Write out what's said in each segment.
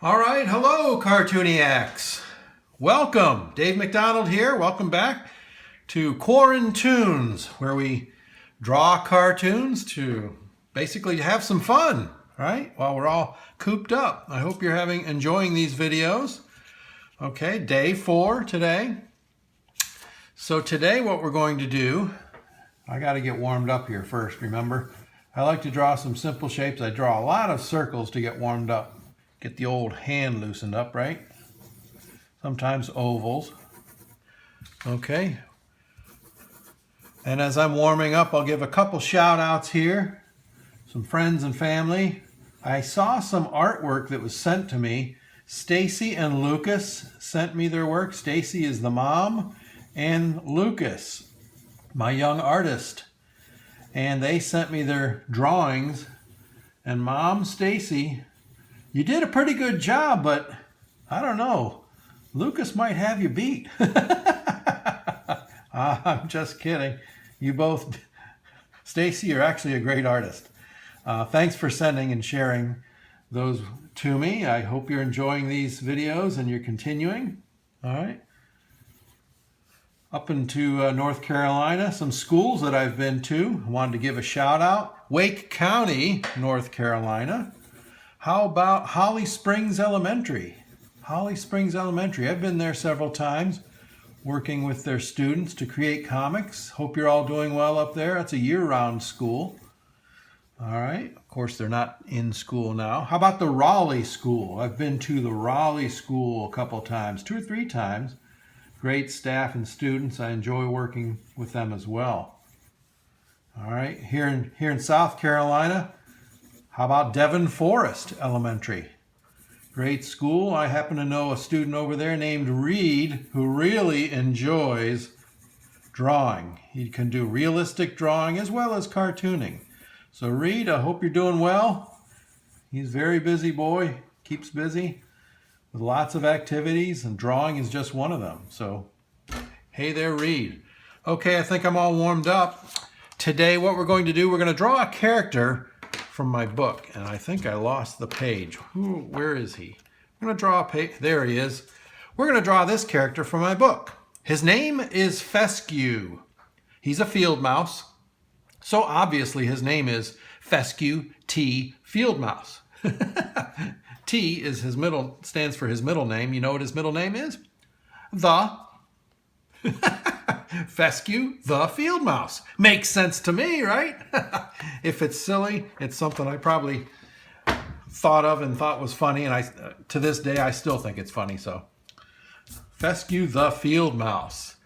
All right, hello Cartooniacs. Welcome, Dave McDonald here. Welcome back to QuaranTOONs, where we draw cartoons to basically have some fun, right? While we're all cooped up. I hope you're enjoying these videos. Okay, day 4 today. So today what we're going to do, I got to get warmed up here first, remember? I like to draw some simple shapes. I draw a lot of circles to get warmed up. Get the old hand loosened up, right? Sometimes ovals. Okay. And as I'm warming up, I'll give a couple shout outs here. Some friends and family. I saw some artwork that was sent to me. Stacy and Lucas sent me their work. Stacy is the mom, and Lucas, my young artist. And they sent me their drawings. And Mom, Stacy, you did a pretty good job, but I don't know. Lucas might have you beat. I'm just kidding. You both, Stacy, you're actually a great artist. Thanks for sending and sharing those to me. I hope you're enjoying these videos and you're continuing. All right. Up into North Carolina, some schools that I've been to. I wanted to give a shout out. Wake County, North Carolina. How about Holly Springs Elementary? Holly Springs Elementary. I've been there several times working with their students to create comics. Hope you're all doing well up there. It's a year-round school. All right. Of course, they're not in school now. How about the Raleigh School? I've been to the Raleigh School a couple times, 2 or 3 times. Great staff and students. I enjoy working with them as well. All right. Here in South Carolina, how about Devon Forest Elementary? Great school. I happen to know a student over there named Reed who really enjoys drawing. He can do realistic drawing as well as cartooning. So Reed, I hope you're doing well. He's a very busy boy, keeps busy with lots of activities, and drawing is just one of them. So, hey there, Reed. Okay, I think I'm all warmed up. Today what we're going to do, we're going to draw a character from my book, and I think I lost the page. Where is he? I'm going to draw a page. There he is. We're going to draw this character from my book. His name is Fescue. He's a field mouse, so obviously his name is Fescue the Fieldmouse. T is stands for his middle name. You know what his middle name is? Fescue the Fieldmouse. Makes sense to me, right? If it's silly, it's something I probably thought of and thought was funny, and to this day I still think it's funny. So Fescue the Fieldmouse.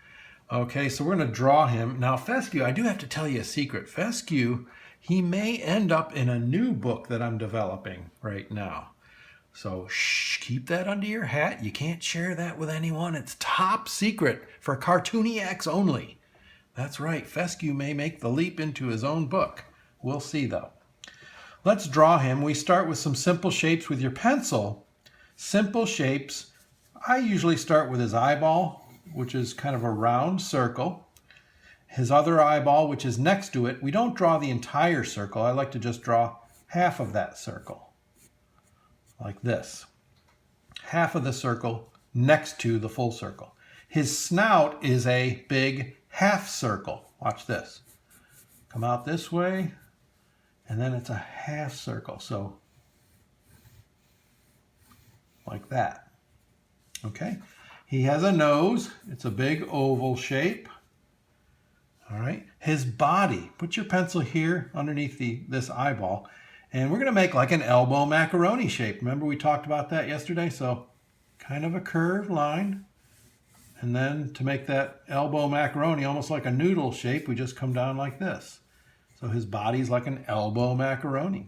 Okay, so we're going to draw him. Now Fescue, I do have to tell you a secret. Fescue, he may end up in a new book that I'm developing right now. So shh, keep that under your hat. You can't share that with anyone. It's top secret for Cartooniacs only. That's right, Fescue may make the leap into his own book. We'll see though. Let's draw him. We start with some simple shapes with your pencil. Simple shapes. I usually start with his eyeball, which is kind of a round circle. His other eyeball, which is next to it. We don't draw the entire circle. I like to just draw half of that circle. Like this. Half of the circle next to the full circle. His snout is a big half circle. Watch this. Come out this way, and then it's a half circle. So, like that. Okay. He has a nose. It's a big oval shape. All right. His body. Put your pencil here underneath this eyeball. And we're going to make like an elbow macaroni shape. Remember we talked about that yesterday? So kind of a curved line. And then to make that elbow macaroni almost like a noodle shape, we just come down like this. So his body's like an elbow macaroni.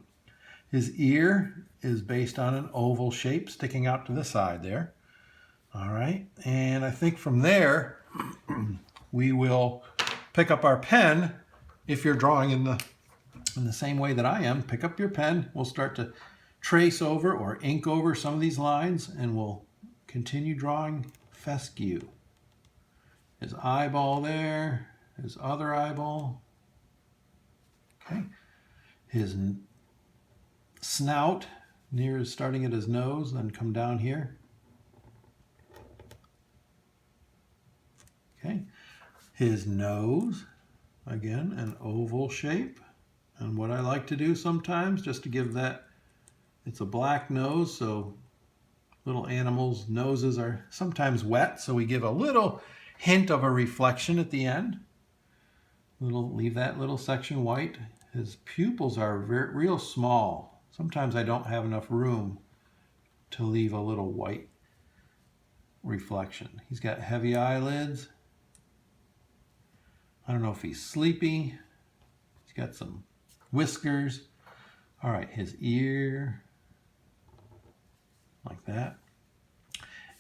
His ear is based on an oval shape sticking out to the side there. All right. And I think from there, we will pick up our pen. If you're drawing in the same way that I am, pick up your pen. We'll start to trace over or ink over some of these lines, and we'll continue drawing Fescue. His eyeball there, his other eyeball. Okay. His snout near starting at his nose, then come down here. Okay, his nose, again, an oval shape. And what I like to do sometimes, just to give that, it's a black nose, so little animals' noses are sometimes wet, so we give a little hint of a reflection at the end. Leave that little section white. His pupils are real small. Sometimes I don't have enough room to leave a little white reflection. He's got heavy eyelids. I don't know if he's sleepy. He's got some whiskers. All right, his ear, like that.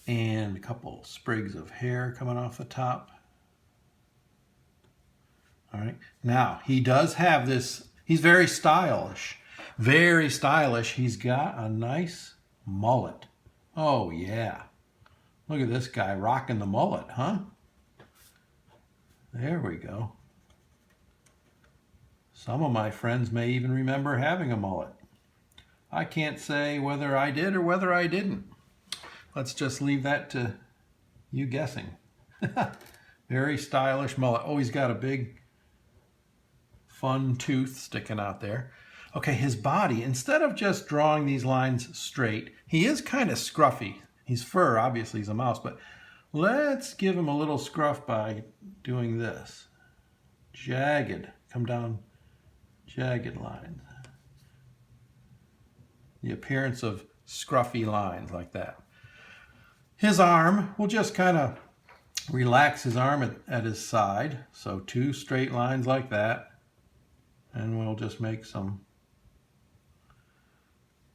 And a couple sprigs of hair coming off the top. All right, now he does have this, he's very stylish. Very stylish. He's got a nice mullet. Oh yeah. Look at this guy rocking the mullet, huh? There we go. Some of my friends may even remember having a mullet. I can't say whether I did or whether I didn't. Let's just leave that to you guessing. Very stylish mullet. Oh, he's got a big, fun tooth sticking out there. Okay, his body, instead of just drawing these lines straight, he is kind of scruffy. He's fur, obviously he's a mouse, but let's give him a little scruff by doing this. Jagged, come down, jagged lines. The appearance of scruffy lines like that. His arm, we'll just kind of relax his arm at his side. So 2 straight lines like that. And we'll just make some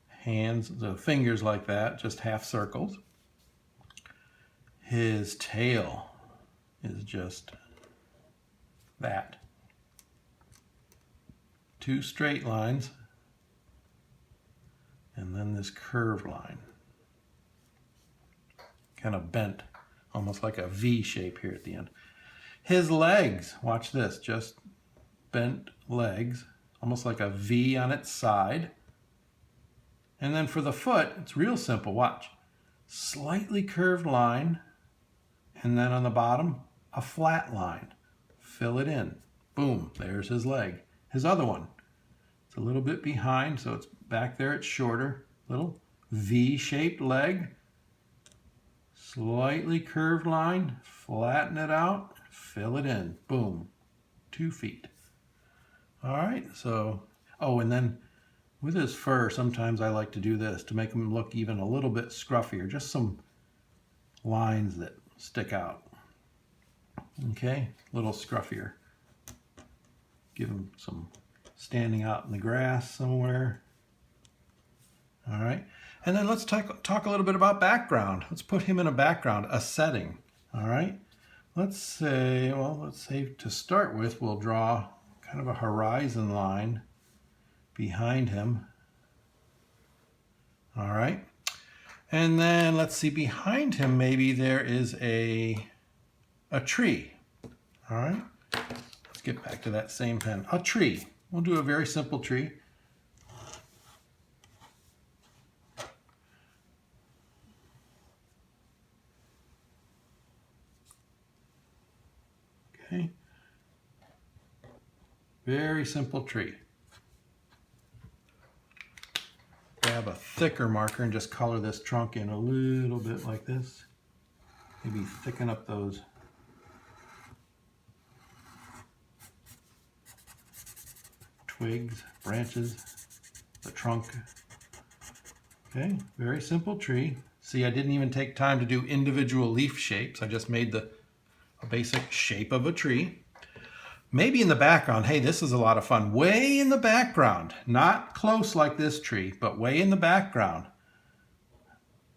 hands, the fingers like that, just half circles. His tail is just that. 2 straight lines. And then this curved line. Kind of bent, almost like a V shape here at the end. His legs, watch this, just bent legs, almost like a V on its side. And then for the foot, it's real simple, watch. Slightly curved line, and then on the bottom, a flat line. Fill it in. Boom, there's his leg. His other one, it's a little bit behind, so it's back there, it's shorter. Little V-shaped leg. Slightly curved line, flatten it out, fill it in. Boom, 2 feet. All right, so, oh, and then with his fur, sometimes I like to do this to make him look even a little bit scruffier, just some lines that stick out. Okay, a little scruffier. Give him some standing out in the grass somewhere. All right, and then let's talk a little bit about background. Let's put him in a background, a setting. All right, let's say to start with, we'll draw kind of a horizon line behind him. All right, and then let's see, behind him maybe there is a tree. All right, let's get back to that same pen. A tree. We'll do a very simple tree. Okay. Very simple tree. Grab a thicker marker and just color this trunk in a little bit like this. Maybe thicken up those twigs, branches, the trunk. Okay, very simple tree. See, I didn't even take time to do individual leaf shapes. I just made a basic shape of a tree. Maybe in the background, hey, this is a lot of fun. Way in the background, not close like this tree, but way in the background,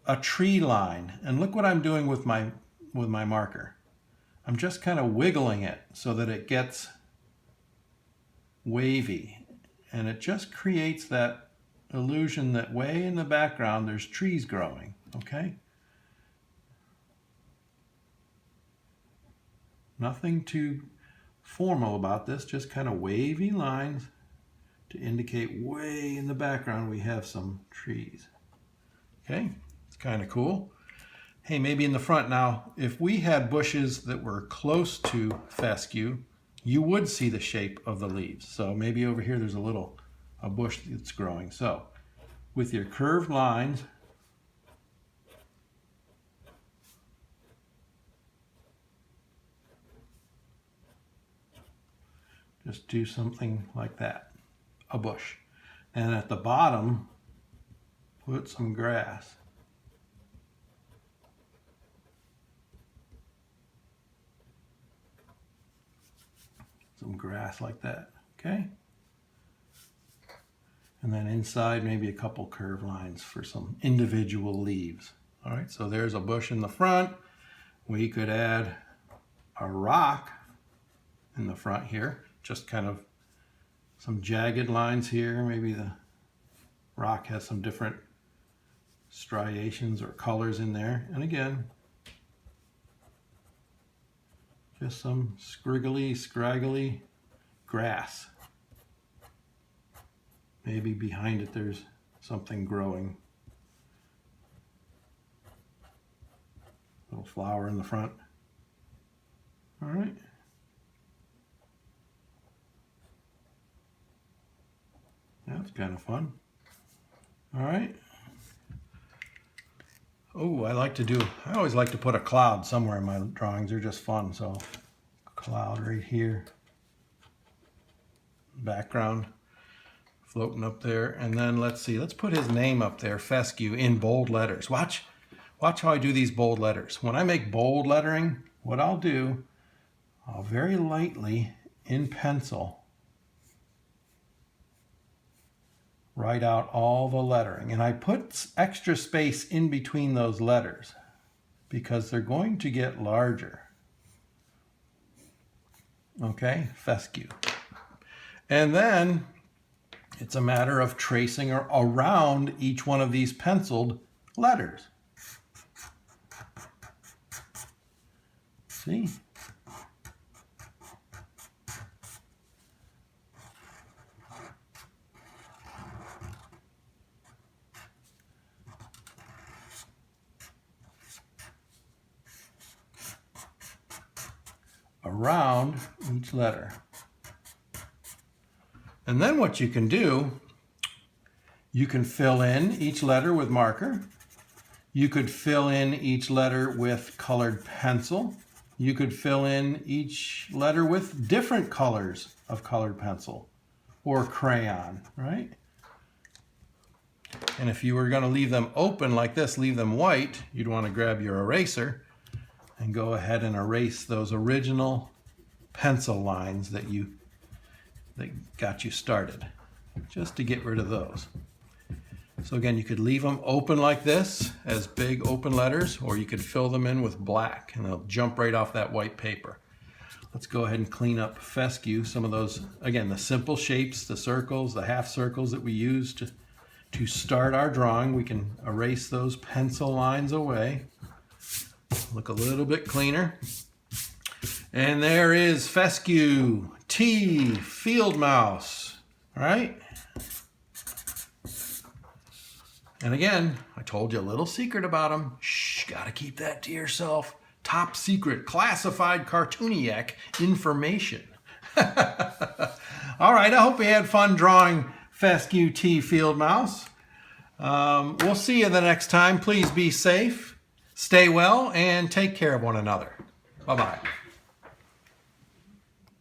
a tree line. And look what I'm doing with my marker. I'm just kind of wiggling it so that it gets wavy. And it just creates that illusion that way in the background there's trees growing, okay? Nothing too formal about this, just kind of wavy lines to indicate way in the background we have some trees. Okay, it's kind of cool. Hey, maybe in the front now, if we had bushes that were close to fescue, you would see the shape of the leaves. So maybe over here there's a bush that's growing. So with your curved lines, just do something like that, a bush. And at the bottom, put some grass. Some grass like that, okay? And then inside, maybe a couple curved lines for some individual leaves. All right, so there's a bush in the front. We could add a rock in the front here, just kind of some jagged lines here. Maybe the rock has some different striations or colors in there. And again, just some scriggly, scraggly grass. Maybe behind it there's something growing. Little flower in the front. All right. That's kind of fun. All right. Oh, I always like to put a cloud somewhere in my drawings. They're just fun. So cloud right here. Background floating up there. And then let's see, let's put his name up there, Fescue, in bold letters. Watch how I do these bold letters. When I make bold lettering, what I'll do, I'll very lightly in pencil write out all the lettering. And I put extra space in between those letters because they're going to get larger. Okay, fescue. And then it's a matter of tracing around each one of these penciled letters. See? Around each letter. And then what you can do, you can fill in each letter with marker. You could fill in each letter with colored pencil. You could fill in each letter with different colors of colored pencil or crayon, right? And if you were going to leave them open like this, leave them white, you'd want to grab your eraser and go ahead and erase those original pencil lines that got you started, just to get rid of those. So again, you could leave them open like this as big open letters, or you could fill them in with black and they'll jump right off that white paper. Let's go ahead and clean up fescue. Some of those, again, the simple shapes, the circles, the half circles that we use to start our drawing. We can erase those pencil lines away. Look a little bit cleaner. And there is Fescue the Fieldmouse. All right. And again, I told you a little secret about him. Shh, gotta keep that to yourself. Top secret, classified cartooniac information. All right, I hope you had fun drawing Fescue the Fieldmouse. We'll see you the next time. Please be safe, stay well, and take care of one another. Bye-bye.